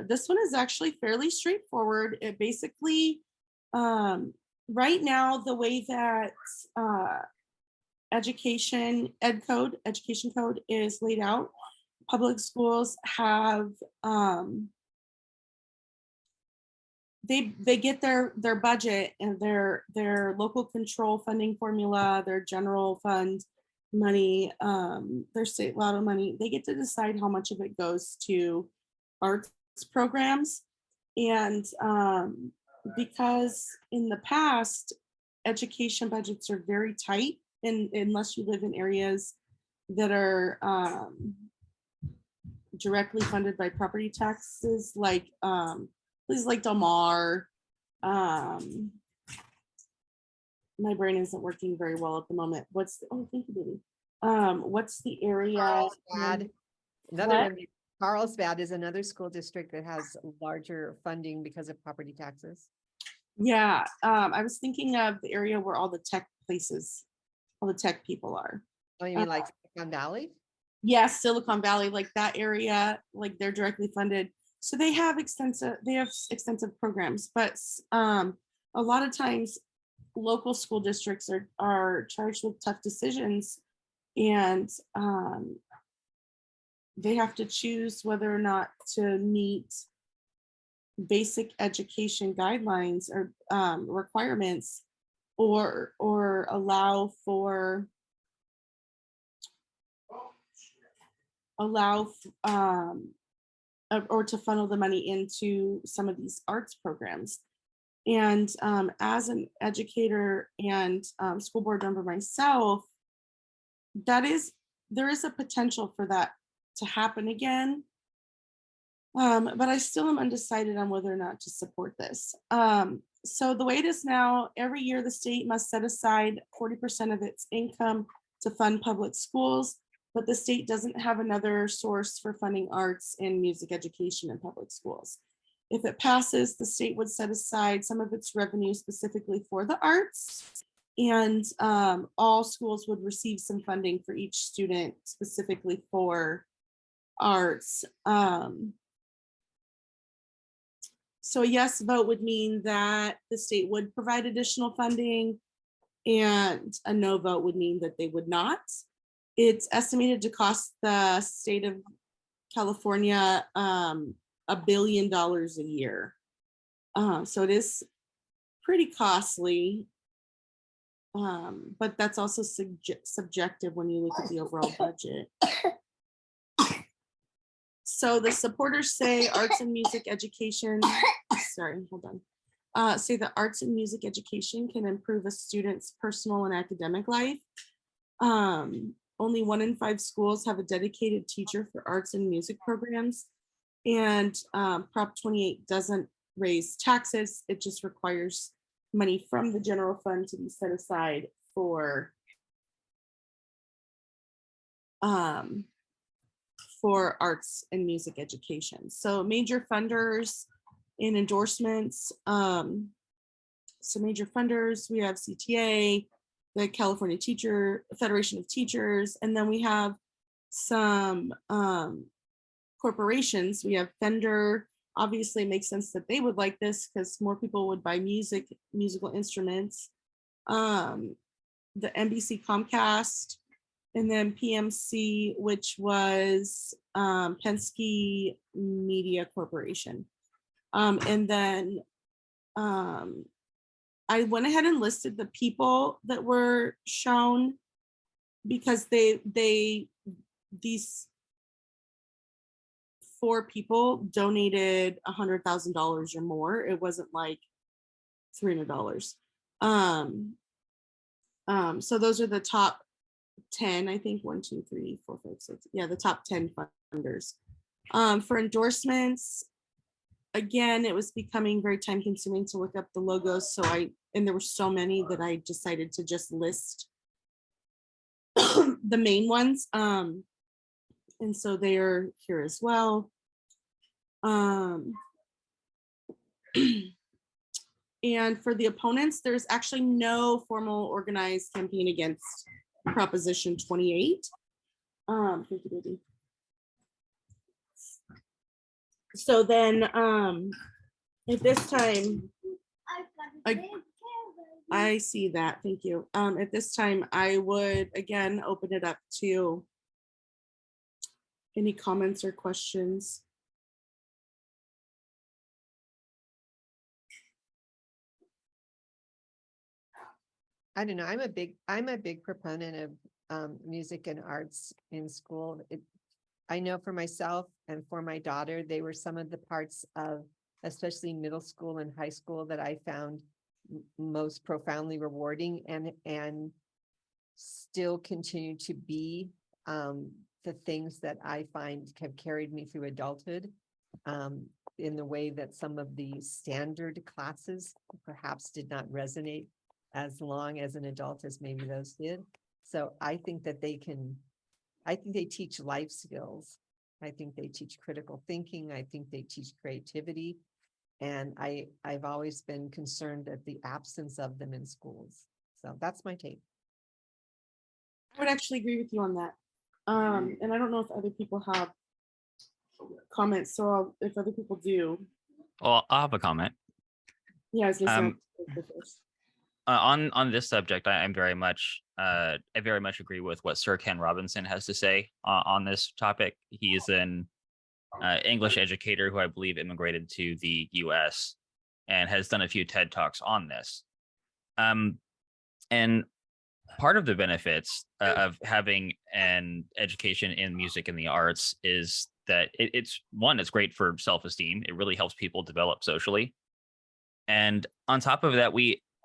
This one is actually fairly straightforward. It basically, right now, the way that education code is laid out, public schools have they get their budget and their local control funding formula, their general fund money, their state lotto money. They get to decide how much of it goes to arts programs. And because in the past, education budgets are very tight, unless you live in areas that are directly funded by property taxes, like places like Del Mar. My brain isn't working very well at the moment. Thank you, baby. What's the area? Carlsbad. Another one, Carlsbad is another school district that has larger funding because of property taxes. Yeah, I was thinking of the area where all the tech people are. Oh, you mean like Silicon Valley? Yes, Silicon Valley, like that area, like they're directly funded. So they have extensive programs, but a lot of times local school districts are charged with tough decisions, and they have to choose whether or not to meet basic education guidelines or requirements, or allow or to funnel the money into some of these arts programs. And as an educator and school board member myself, there is a potential for that to happen again. But I still am undecided on whether or not to support this. So the way it is now, every year the state must set aside 40% of its income to fund public schools, but the state doesn't have another source for funding arts and music education in public schools. If it passes, the state would set aside some of its revenue specifically for the arts, and all schools would receive some funding for each student specifically for arts. So a yes vote would mean that the state would provide additional funding, and a no vote would mean that they would not. It's estimated to cost the state of California $1 billion a year. So it is pretty costly, but that's also subjective when you look at the overall budget. So the supporters say arts and music education, say the arts and music education can improve a student's personal and academic life. Only 1 in 5 schools have a dedicated teacher for arts and music programs. And Prop 28 doesn't raise taxes. It just requires money from the general fund to be set aside for arts and music education. So major funders and endorsements. So major funders, we have CTA, the California Federation of Teachers, and then we have some corporations. We have Fender. Obviously, it makes sense that they would like this because more people would buy musical instruments. The NBC Comcast, and then PMC, which was Penske Media Corporation. And then I went ahead and listed the people that were shown because these 4 people donated $100,000 or more. It wasn't like $300. So those are the top 10, I think 1, 2, 3, 4, 5, 6. Yeah, the top 10 funders. For endorsements, again, it was becoming very time consuming to look up the logos. And there were so many that I decided to just list the main ones. And so they are here as well. And for the opponents, there's actually no formal organized campaign against Proposition 28. Thank you, baby. So then at this time, I see that. Thank you. At this time, I would again open it up to any comments or questions. I don't know. I'm a big proponent of music and arts in school. I know for myself and for my daughter, they were some of the parts of, especially middle school and high school, that I found most profoundly rewarding, and still continue to be the things that I find have carried me through adulthood, in the way that some of the standard classes perhaps did not resonate as long as an adult as maybe those did. So I think that I think they teach life skills. I think they teach critical thinking. I think they teach creativity. And I've always been concerned at the absence of them in schools. So that's my take. I would actually agree with you on that. And I don't know if other people have comments. So if other people do, Well, I'll have a comment. yeah, I was gonna say, Um, I'll go first. On this subject, I very much agree with what Sir Ken Robinson has to say on this topic. He's an English educator who I believe immigrated to the U.S. and has done a few TED Talks on this. And part of the benefits of having an education in music and the arts is that it's great for self-esteem. It really helps people develop socially. And on top of that,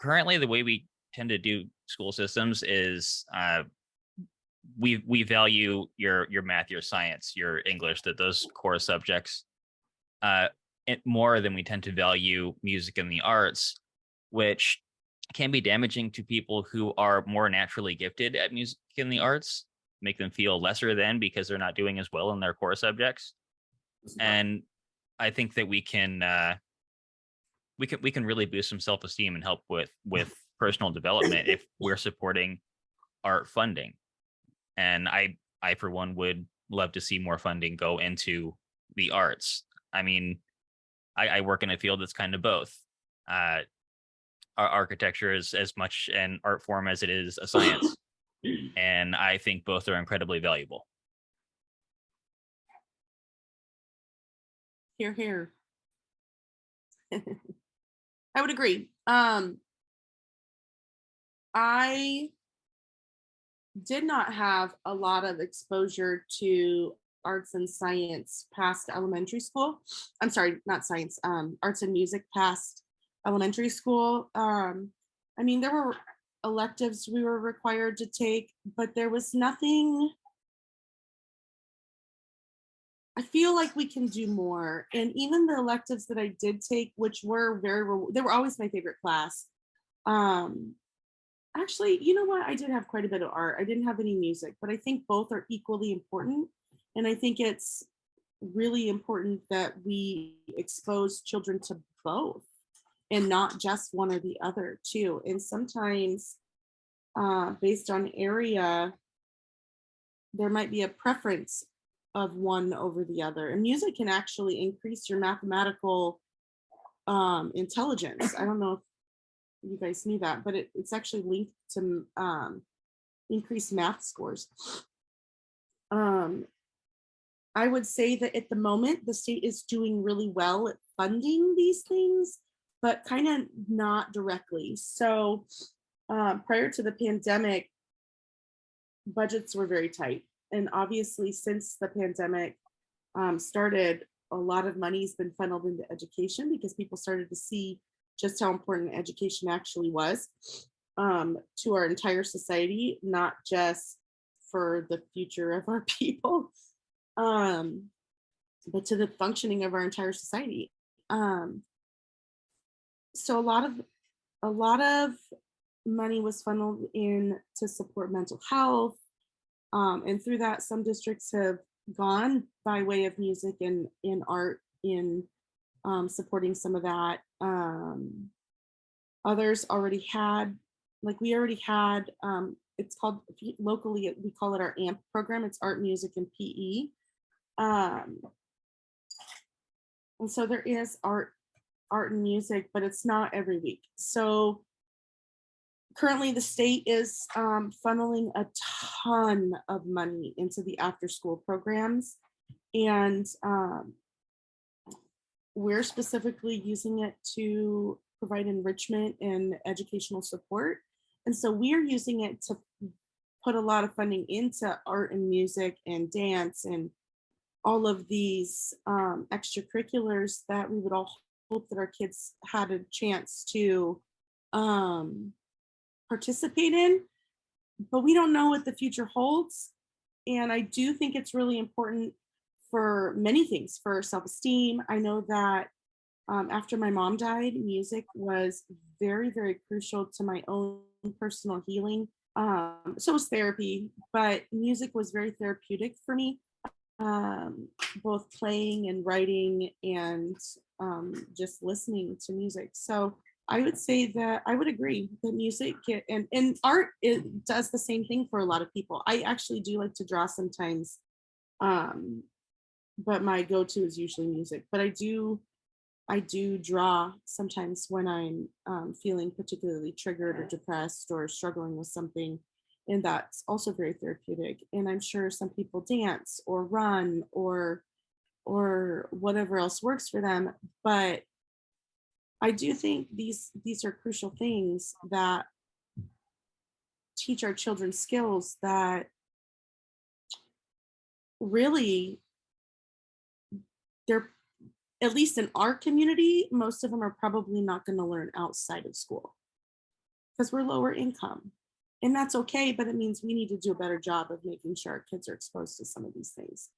currently the way we tend to do school systems is we value your math, your science, your English, those core subjects more than we tend to value music and the arts, which can be damaging to people who are more naturally gifted at music and the arts, make them feel lesser than because they're not doing as well in their core subjects. And I think that we can really boost some self-esteem and help with personal development if we're supporting art funding. And I for one would love to see more funding go into the arts. I mean, I work in a field that's kind of both. Our architecture is as much an art form as it is a science. And I think both are incredibly valuable. Here, here. I would agree. I did not have a lot of exposure to arts and science past elementary school. I'm sorry, not science, arts and music past elementary school. I mean, there were electives we were required to take, but there was nothing. I feel like we can do more. And even the electives that I did take, which were they were always my favorite class. Actually, you know what? I did have quite a bit of art. I didn't have any music, but I think both are equally important. And I think it's really important that we expose children to both and not just one or the other too. And sometimes based on area, there might be a preference of one over the other. And music can actually increase your mathematical intelligence. I don't know if you guys knew that, but it's actually linked to increased math scores. I would say that at the moment, the state is doing really well at funding these things, but kind of not directly. So prior to the pandemic, budgets were very tight. And obviously, since the pandemic started, a lot of money's been funneled into education because people started to see just how important education actually was to our entire society, not just for the future of our people, but to the functioning of our entire society. So a lot of money was funneled in to support mental health. And through that, some districts have gone by way of music and in art in supporting some of that. Others already had, like we already had, it's called locally, we call it our AMP program. It's art, music, and PE. And so there is art and music, but it's not every week. So currently the state is funneling a ton of money into the after school programs. And we're specifically using it to provide enrichment and educational support. And so we're using it to put a lot of funding into art and music and dance and all of these extracurriculars that we would all hope that our kids had a chance to participate in. But we don't know what the future holds. And I do think it's really important for many things, for self-esteem. I know that after my mom died, music was very, very crucial to my own personal healing. So was therapy, but music was very therapeutic for me, both playing and writing and just listening to music. So I would say that I would agree that music and art, it does the same thing for a lot of people. I actually do like to draw sometimes, but my go-to is usually music. But I do draw sometimes when I'm feeling particularly triggered or depressed or struggling with something. And that's also very therapeutic. And I'm sure some people dance or run or whatever else works for them. But I do think these are crucial things that teach our children skills that really they're, at least in our community, most of them are probably not going to learn outside of school because we're lower income. And that's okay, but it means we need to do a better job of making sure our kids are exposed to some of these things.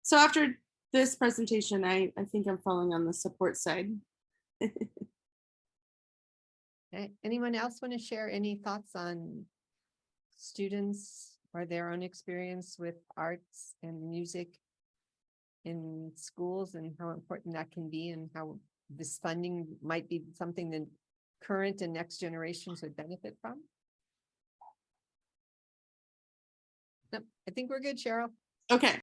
So after this presentation, I think I'm falling on the support side. Anyone else want to share any thoughts on students or their own experience with arts and music in schools and how important that can be and how this funding might be something that current and next generations would benefit from? No, I think we're good, Cheryl. Okay.